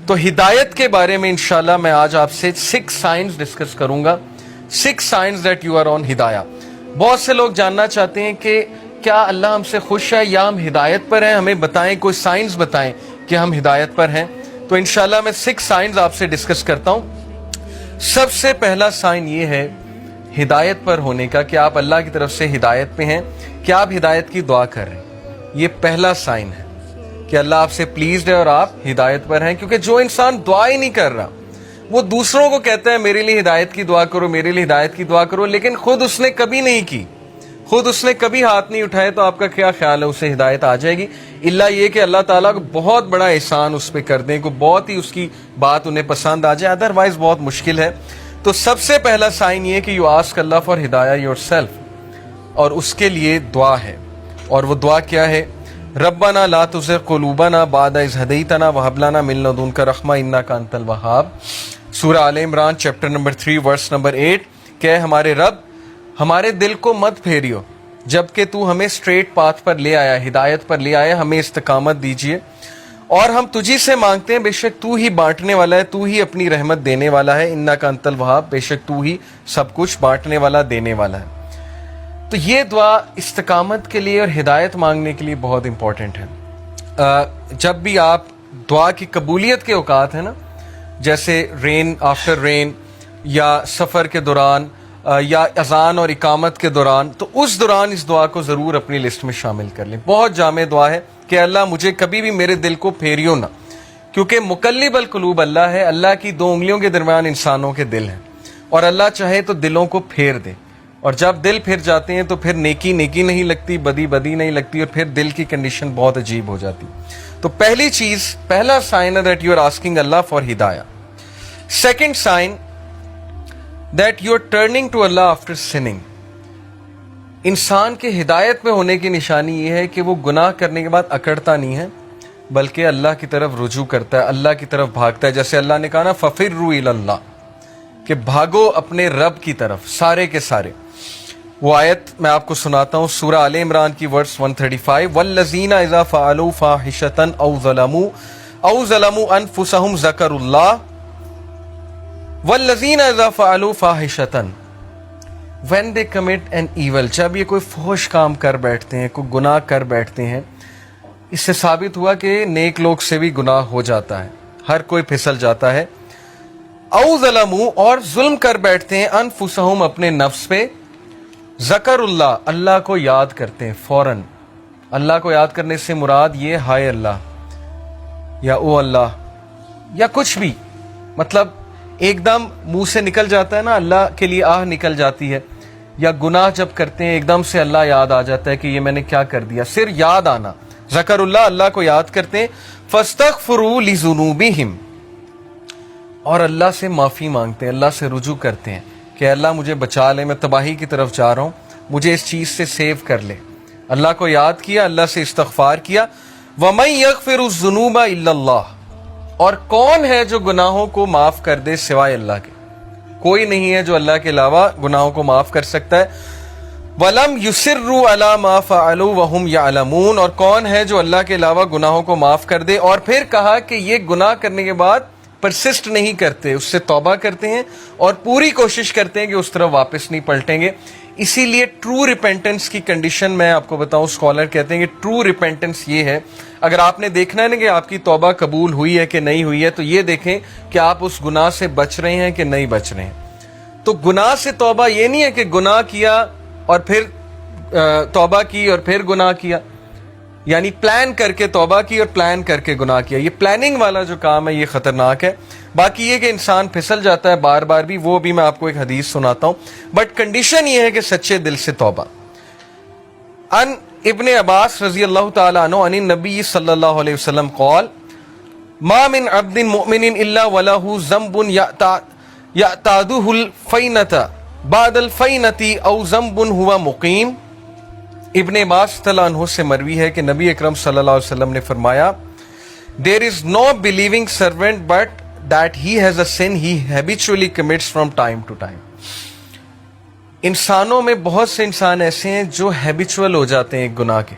تو ہدایت کے بارے میں انشاءاللہ میں آج آپ سے 6 سائنز ڈسکس کروں گا. 6 signs that you are on ہدایہ. بہت سے لوگ جاننا چاہتے ہیں کہ کیا اللہ ہم سے خوش ہے یا ہم ہدایت پر ہیں, ہمیں بتائیں, کوئی سائنز بتائیں کہ ہم ہدایت پر ہیں. تو انشاءاللہ میں 6 سائنز آپ سے ڈسکس کرتا ہوں. سب سے پہلا سائن یہ ہے ہدایت پر ہونے کا کہ آپ اللہ کی طرف سے ہدایت پہ ہیں, کہ آپ ہدایت کی دعا کر رہے ہیں. یہ پہلا سائن ہے کہ اللہ آپ سے پلیزڈ ہے اور آپ ہدایت پر ہیں. کیونکہ جو انسان دعا ہی نہیں کر رہا, وہ دوسروں کو کہتا ہے میرے لیے ہدایت کی دعا کرو, میرے لیے ہدایت کی دعا کرو, لیکن خود اس نے کبھی نہیں کی, خود اس نے کبھی ہاتھ نہیں اٹھائے, تو آپ کا کیا خیال ہے اسے ہدایت آ جائے گی؟ اللہ یہ کہ اللہ تعالیٰ کو بہت بڑا احسان اس پہ کر دیں, کو بہت ہی اس کی بات انہیں پسند آ جائے, ادروائز بہت مشکل ہے. تو سب سے پہلا سائن یہ کہ یو آسک اللہ فار ہدایہ یور سیلف, اور اس کے لیے دعا ہے. اور وہ دعا کیا ہے؟ ربنا لا تزغ قلوبنا بعد اذ ہدیتنا وہب لنا من لدنک رحمہ انک انت الوہاب. سورہ Al Imran chapter number 3 verse number 8. کہ ہمارے رب ہمارے دل کو مت پھیریو جبکہ تو ہمیں اسٹریٹ پاتھ پر لے آیا, ہدایت پر لے آیا, ہمیں استقامت دیجیے. اور ہم تجھی سے مانگتے ہیں, بے شک تو ہی بانٹنے والا ہے, تو ہی اپنی رحمت دینے والا ہے. انک انت الوہاب, بے شک تو ہی سب کچھ بانٹنے والا, دینے والا ہے. تو یہ دعا استقامت کے لیے اور ہدایت مانگنے کے لیے بہت امپورٹنٹ ہے. جب بھی آپ دعا کی قبولیت کے اوقات ہیں نا, جیسے رین آفٹر رین, یا سفر کے دوران, یا اذان اور اقامت کے دوران, تو اس دوران اس دعا کو ضرور اپنی لسٹ میں شامل کر لیں. بہت جامع دعا ہے کہ اللہ مجھے کبھی بھی میرے دل کو پھیریو نہ, کیونکہ مقلب القلوب اللہ ہے. اللہ کی 2 انگلیوں کے درمیان انسانوں کے دل ہیں, اور اللہ چاہے تو دلوں کو پھیر دے. اور جب دل پھر جاتے ہیں تو پھر نیکی نیکی نہیں لگتی, بدی بدی نہیں لگتی, اور پھر دل کی کنڈیشن بہت عجیب ہو جاتی. تو پہلی چیز, پہلا سائن ہے that you are asking Allah for ہدایہ. Second sign that you are turning to Allah after sinning. انسان کے ہدایت میں ہونے کی نشانی یہ ہے کہ وہ گناہ کرنے کے بعد اکڑتا نہیں ہے, بلکہ اللہ کی طرف رجوع کرتا ہے, اللہ کی طرف بھاگتا ہے. جیسے اللہ نے کہا نا فَفِرُّوا إِلَى اللَّهِ, کہ بھاگو اپنے رب کی طرف, سارے کے سارے. وہ آیت میں آپ کو سناتا ہوں, سورہ آل عمران کی ورس 135. وَالَّذِينَ إِذَا فَعَلُوا فَاحِشَةً أَوْ ظَلَمُوا أَنفُسَهُمْ ذَكَرُوا اللَّهَ وَالَّذِينَ إِذَا فَعَلُوا فَاحِشَةً when they commit an evil. جب یہ کوئی فحش کام کر بیٹھتے ہیں, کوئی گناہ کر بیٹھتے ہیں, اس سے ثابت ہوا کہ نیک لوگ سے بھی گناہ ہو جاتا ہے, ہر کوئی پھسل جاتا ہے. او ظلموا, اور ظلم کر بیٹھتے ہیں, انفسہم, اپنے نفس پہ, ذکر اللہ, اللہ کو یاد کرتے ہیں فوراً. اللہ کو یاد کرنے سے مراد یہ ہائے اللہ, یا او اللہ, یا کچھ بھی, مطلب ایک دم منہ سے نکل جاتا ہے نا, اللہ کے لیے آہ نکل جاتی ہے. یا گناہ جب کرتے ہیں ایک دم سے اللہ یاد آ جاتا ہے کہ یہ میں نے کیا کر دیا, صرف یاد آنا, ذکر اللہ, اللہ کو یاد کرتے ہیں. فاستغفروا لذنوبہم, اور اللہ سے معافی مانگتے ہیں, اللہ سے رجوع کرتے ہیں کہ اللہ مجھے بچا لے, میں تباہی کی طرف جا رہا ہوں, مجھے اس چیز سے سیو کر لے. اللہ کو یاد کیا, اللہ سے استغفار کیا. وَمَن يَغْفِرُ الذُّنُوبَ إِلَّا اللَّهُ, اور کون ہے جو گناہوں کو معاف کر دے سوائے اللہ کے؟ کوئی نہیں ہے جو اللہ کے علاوہ گناہوں کو معاف کر سکتا ہے. وَلَمْ يُصِرُّوا عَلَى مَا فَعَلُوا وَهُمْ يَعْلَمُونَ, اور کون ہے جو اللہ کے علاوہ گناہوں کو معاف کر دے. اور پھر کہا کہ یہ گناہ کرنے کے بعد پرسسٹ نہیں کرتے, اس سے توبہ کرتے ہیں اور پوری کوشش کرتے ہیں کہ اس طرف واپس نہیں پلٹیں گے. اسی لیے ٹرو ریپینٹنس کی کنڈیشن میں آپ کو بتاؤں, اسکالر کہتے ہیں کہ ٹرو ریپینٹنس یہ ہے, اگر آپ نے دیکھنا ہے نا کہ آپ کی توبہ قبول ہوئی ہے کہ نہیں ہوئی ہے, تو یہ دیکھیں کہ آپ اس گناہ سے بچ رہے ہیں کہ نہیں بچ رہے ہیں. تو گناہ سے توبہ یہ نہیں ہے کہ گناہ کیا اور پھر توبہ کی اور پھر گناہ کیا, یعنی پلان کر کے توبہ کی اور پلان کر کے گناہ کیا. یہ پلاننگ والا جو کام ہے یہ خطرناک ہے. باقی یہ کہ انسان پھسل جاتا ہے بار بار بھی, وہ بھی میں آپ کو ایک حدیث سناتا ہوں, بٹ کنڈیشن یہ ہے کہ سچے دل سے توبہ. ان ابن عباس رضی اللہ تعالیٰ عنہ عن النبی صلی اللہ علیہ وسلم قال ما من عبد مؤمن الا وله ذنب يعتاده الفینة بعد الفینة او ذنب هو مقیم. ابن عباس رضی اللہ عنہ سے مروی ہے کہ نبی اکرم صلی اللہ علیہ وسلم نے فرمایا there is no believing servant but that he has a sin he habitually commits from time to time. انسانوں میں بہت سے انسان ایسے ہیں جو ہیبیچول ہو جاتے ہیں ایک گناہ کے,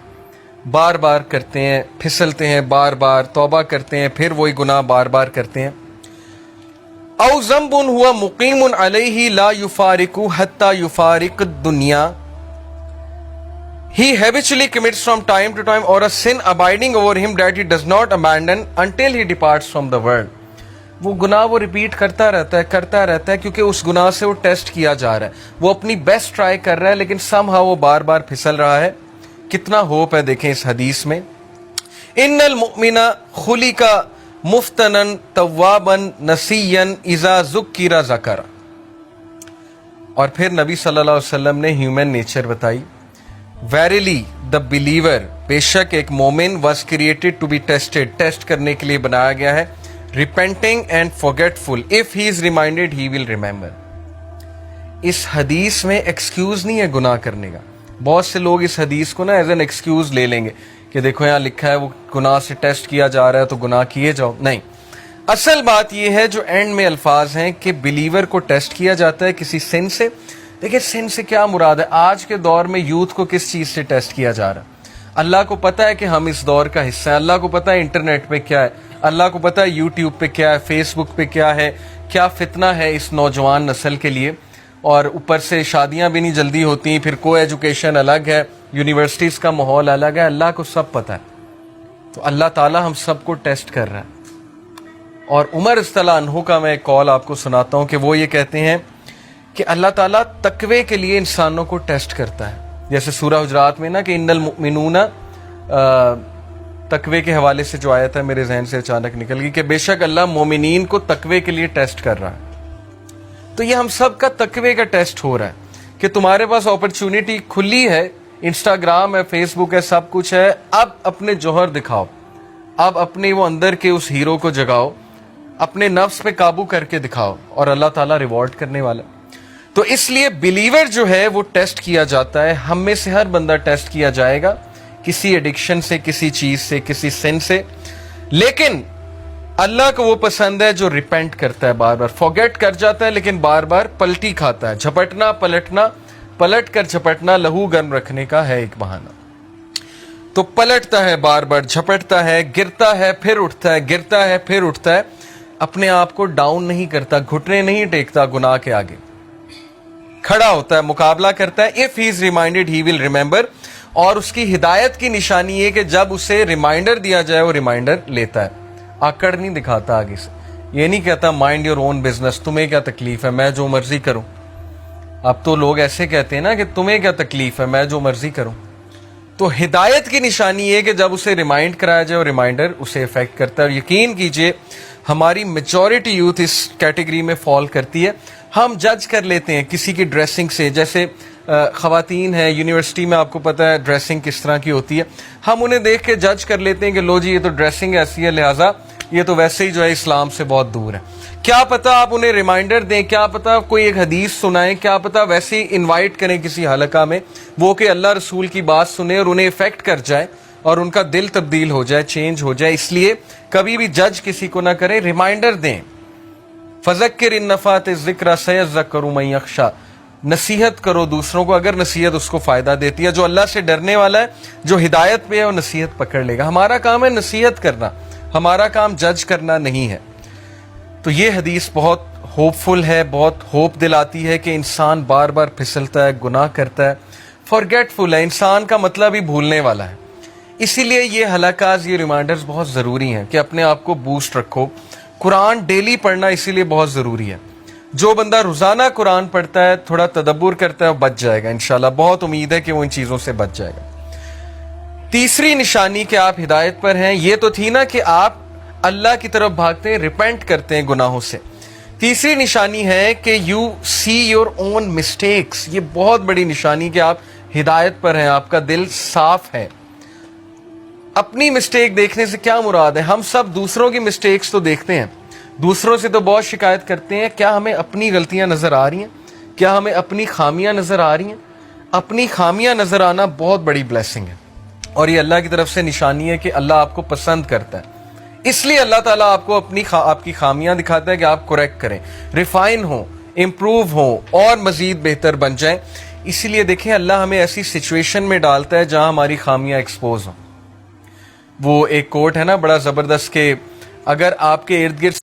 بار بار کرتے ہیں, پھسلتے ہیں, بار بار توبہ کرتے ہیں, پھر وہی گناہ بار بار کرتے ہیں. او ذنب ہوا مقیم علیہ لا یفارق حتی یفارق الدنیا, he habitually commits from time to time, or a sin abiding over him that he does not abandon until he departs from the world. وہ گناہ وہ ریپیٹ کرتا رہتا ہے کیونکہ اس گناہ سے وہ ٹیسٹ کیا جا رہا ہے, وہ اپنی بیسٹ ٹرائی کر رہا ہے لیکن سم ہاؤ وہ بار بار پھسل رہا ہے. کتنا ہوپ ہے دیکھیں اس حدیث میں. ان المؤمن خلق مفتنا توابا نسیا اذا ذکر ذکر. اور پھر نبی صلی اللہ علیہ وسلم نے ہیومن نیچر بتائی. Verily the believer, بے شک ایک مومن, was created to be tested, test کرنے کے لیے بنایا گیا ہے. Repenting and forgetful, if he is reminded he will remember. اس حدیث میں ایکسکیوز نہیں ہے گناہ کرنے کا. بہت سے لوگ اس حدیث کو نا ایز این ایکسکیوز لے لیں گے کہ دیکھو یہاں لکھا ہے وہ گناہ سے ٹیسٹ کیا جا رہا ہے تو گناہ کیے جاؤ. نہیں, اصل بات یہ ہے جو اینڈ میں الفاظ ہیں کہ بلیور کو ٹیسٹ کیا جاتا ہے کسی سن سے. دیکھیں سن سے کیا مراد ہے؟ آج کے دور میں یوتھ کو کس چیز سے ٹیسٹ کیا جا رہا ہے؟ اللہ کو پتہ ہے کہ ہم اس دور کا حصہ ہیں, اللہ کو پتہ ہے انٹرنیٹ پہ کیا ہے, اللہ کو پتہ ہے یوٹیوب پہ کیا ہے, فیس بک پہ کیا ہے, کیا فتنہ ہے اس نوجوان نسل کے لیے. اور اوپر سے شادیاں بھی نہیں جلدی ہوتی, پھر کو ایجوکیشن الگ ہے, یونیورسٹیز کا ماحول الگ ہے. اللہ کو سب پتہ ہے, تو اللہ تعالیٰ ہم سب کو ٹیسٹ کر رہا ہے. اور عمر رضی اللہ عنہ کا میں ایک کال آپ کو سناتا ہوں کہ وہ یہ کہتے ہیں کہ اللہ تعالیٰ تقوی کے لیے انسانوں کو ٹیسٹ کرتا ہے. جیسے سورہ حجرات میں نا کہ ان المؤمنون, تقوی کے حوالے سے جو آیت ہے میرے ذہن سے اچانک نکل گئی کہ بے شک اللہ مومنین کو تقوی کے لیے ٹیسٹ کر رہا ہے. تو یہ ہم سب کا تقوی کا ٹیسٹ ہو رہا ہے کہ تمہارے پاس اپرچونٹی کھلی ہے, انسٹاگرام ہے, فیس بک ہے, سب کچھ ہے, اب اپنے جوہر دکھاؤ, اب اپنے وہ اندر کے اس ہیرو کو جگاؤ, اپنے نفس پہ قابو کر کے دکھاؤ, اور اللہ تعالیٰ ریوارڈ کرنے والا. تو اس لیے بلیور جو ہے وہ ٹیسٹ کیا جاتا ہے. ہم میں سے ہر بندہ ٹیسٹ کیا جائے گا کسی ایڈکشن سے, کسی چیز سے, کسی سن سے. لیکن اللہ کو وہ پسند ہے جو ریپینٹ کرتا ہے, بار بار فورگیٹ کر جاتا ہے لیکن بار بار پلٹی کھاتا ہے. جھپٹنا پلٹنا, پلٹ کر جھپٹنا لہو گرم رکھنے کا ہے ایک بہانہ. تو پلٹتا ہے, بار بار جھپٹتا ہے, گرتا ہے پھر اٹھتا ہے, گرتا ہے پھر اٹھتا ہے. اپنے آپ کو ڈاؤن نہیں کرتا, گھٹنے نہیں ٹیکتا گناہ کے آگے, کھڑا ہوتا ہے, مقابلہ کرتا ہے. if he is reminded he will remember. اور اس کی ہدایت کی نشانی یہ کہ جب اسے ریمائنڈر دیا جائے وہ ریمائنڈر لیتا ہے, آکڑ نہیں دکھاتا آگے سے. یہ نہیں کہتا مائنڈ یور اون بزنس, تمہیں کیا تکلیف ہے, میں جو مرضی کروں. اب تو لوگ ایسے کہتے ہیں نا کہ تمہیں کیا تکلیف ہے, میں جو مرضی کروں. تو ہدایت کی نشانی یہ کہ جب اسے ریمائنڈ کرایا جائے اور ریمائنڈر اسے افیکٹ کرتا ہے. اور یقین کیجئے ہماری میجورٹی یوتھ اس کیٹیگری میں فال کرتی ہے. ہم جج کر لیتے ہیں کسی کی ڈریسنگ سے, جیسے خواتین ہیں یونیورسٹی میں, آپ کو پتہ ہے ڈریسنگ کس طرح کی ہوتی ہے, ہم انہیں دیکھ کے جج کر لیتے ہیں کہ لو جی یہ تو ڈریسنگ ایسی ہے, لہٰذا یہ تو ویسے ہی جو ہے اسلام سے بہت دور ہے. کیا پتا آپ انہیں ریمائنڈر دیں, کیا پتا کوئی ایک حدیث سنائیں, کیا پتا ویسے ہی انوائٹ کریں کسی حلقہ میں, وہ کہ اللہ رسول کی بات سنیں اور انہیں افیکٹ کر جائے اور ان کا دل تبدیل ہو جائے, چینج ہو جائے. اس لیے کبھی بھی جج کسی کو نہ کریں, ریمائنڈر دیں. فذکر ان نفعت الذکر سیذکر من یخشی, نصیحت کرو دوسروں کو اگر نصیحت اس کو فائدہ دیتی ہے. جو اللہ سے ڈرنے والا ہے, جو ہدایت پہ ہے, وہ نصیحت پکڑ لے گا. ہمارا کام ہے نصیحت کرنا, ہمارا کام جج کرنا نہیں ہے. تو یہ حدیث بہت ہوپ فل ہے, بہت ہوپ دلاتی ہے کہ انسان بار بار پھسلتا ہے, گناہ کرتا ہے, فارگیٹ فل ہے. انسان کا مطلب ہی بھولنے والا ہے. اسی لیے یہ حلقات, یہ ریمائنڈرز بہت ضروری ہیں کہ اپنے آپ کو بوسٹ رکھو. قرآن ڈیلی پڑھنا اسی لیے بہت ضروری ہے. جو بندہ روزانہ قرآن پڑھتا ہے, تھوڑا تدبر کرتا ہے, وہ بچ جائے گا انشاءاللہ. بہت امید ہے کہ وہ ان چیزوں سے بچ جائے گا. تیسری نشانی کہ آپ ہدایت پر ہیں, یہ تو تھی نا کہ آپ اللہ کی طرف بھاگتے ہیں, ریپینٹ کرتے ہیں گناہوں سے. تیسری نشانی ہے کہ you see your own mistakes. یہ بہت بڑی نشانی کہ آپ ہدایت پر ہیں, آپ کا دل صاف ہے. اپنی مسٹیک دیکھنے سے کیا مراد ہے؟ ہم سب دوسروں کی مسٹیکس تو دیکھتے ہیں, دوسروں سے تو بہت شکایت کرتے ہیں. کیا ہمیں اپنی غلطیاں نظر آ رہی ہیں؟ کیا ہمیں اپنی خامیاں نظر آ رہی ہیں؟ اپنی خامیاں نظر آنا بہت بڑی بلیسنگ ہے, اور یہ اللہ کی طرف سے نشانی ہے کہ اللہ آپ کو پسند کرتا ہے. اس لیے اللہ تعالیٰ آپ کو آپ کی خامیاں دکھاتا ہے کہ آپ کریکٹ کریں, ریفائن ہوں, امپروو ہوں, اور مزید بہتر بن جائیں. اسی لیے دیکھیں اللہ ہمیں ایسی سچویشن میں ڈالتا ہے جہاں ہماری خامیاں ایکسپوز ہوں. وہ ایک کوٹ ہے نا بڑا زبردست کہ اگر آپ کے ارد گرد